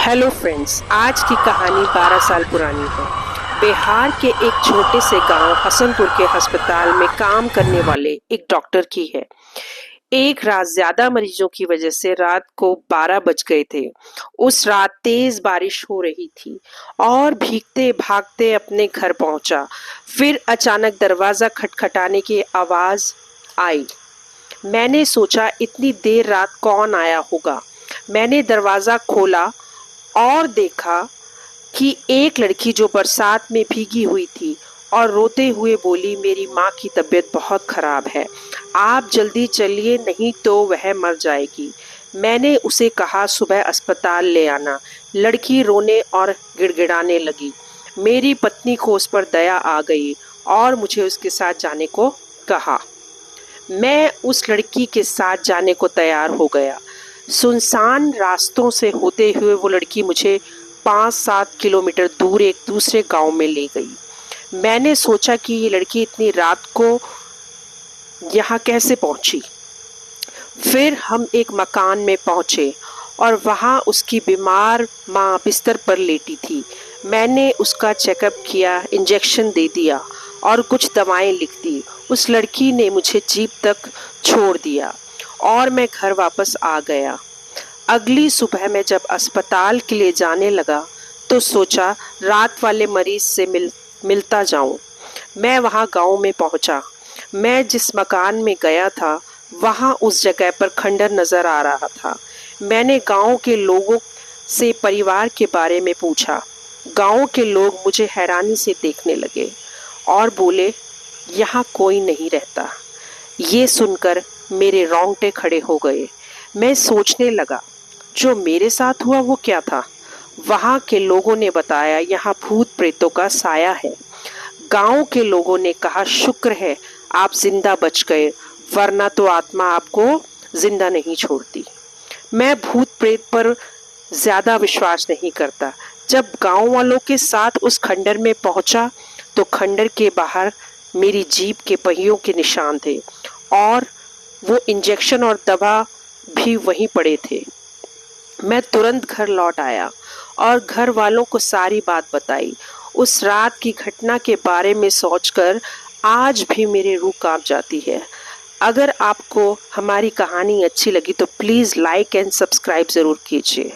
Hello friends, आज की कहानी 12 साल पुरानी है। बिहार के एक छोटे से गांव हसनपुर के अस्पताल में काम करने वाले एक डॉक्टर की है। एक रात ज्यादा मरीजों की वजह से रात को 12 बज गए थे। उस रात तेज बारिश हो रही थी और भीगते भागते अपने घर पहुंचा। फिर अचानक दरवाजा खटखटाने की आवाज आई। मैंने सोचा इतनी देर रात कौन आया होगा। मैंने दरवाजा खोला और देखा कि एक लड़की जो बरसात में भीगी हुई थी और रोते हुए बोली, मेरी माँ की तबीयत बहुत खराब है, आप जल्दी चलिए नहीं तो वह मर जाएगी। मैंने उसे कहा सुबह अस्पताल ले आना। लड़की रोने और गिड़गिड़ाने लगी। मेरी पत्नी को उस पर दया आ गई और मुझे उसके साथ जाने को कहा। मैं उस लड़की के साथ जाने को तैयार हो गया। सुनसान रास्तों से होते हुए वो लड़की मुझे 5-7 किलोमीटर दूर एक दूसरे गांव में ले गई। मैंने सोचा कि ये लड़की इतनी रात को यहाँ कैसे पहुंची। फिर हम एक मकान में पहुंचे और वहाँ उसकी बीमार माँ बिस्तर पर लेटी थी। मैंने उसका चेकअप किया, इंजेक्शन दे दिया और कुछ दवाएं लिख दी। उस लड़की ने मुझे जीप तक छोड़ दिया और मैं घर वापस आ गया। अगली सुबह मैं जब अस्पताल के लिए जाने लगा तो सोचा रात वाले मरीज से मिलता जाऊं। मैं वहां गांव में पहुंचा। मैं जिस मकान में गया था वहां उस जगह पर खंडर नजर आ रहा था। मैंने गांव के लोगों से परिवार के बारे में पूछा। गांव के लोग मुझे हैरानी से देखने लगे और बोले, यहाँ कोई नहीं रहता। ये सुनकर मेरे रोंगटे खड़े हो गए। मैं सोचने लगा, जो मेरे साथ हुआ वो क्या था। वहां के लोगों ने बताया, यहाँ भूत प्रेतों का साया है। गांव के लोगों ने कहा, शुक्र है आप जिंदा बच गए, वरना तो आत्मा आपको जिंदा नहीं छोड़ती। मैं भूत प्रेत पर ज्यादा विश्वास नहीं करता। जब गांव वालों के साथ उस खंडर में पहुंचा तो खंडर के बाहर मेरी जीप के पहियों के निशान थे और वो इंजेक्शन और दवा भी वहीं पड़े थे। मैं तुरंत घर लौट आया और घर वालों को सारी बात बताई। उस रात की घटना के बारे में सोचकर आज भी मेरी रूह कांप जाती है। अगर आपको हमारी कहानी अच्छी लगी तो प्लीज़ लाइक एंड सब्सक्राइब ज़रूर कीजिए।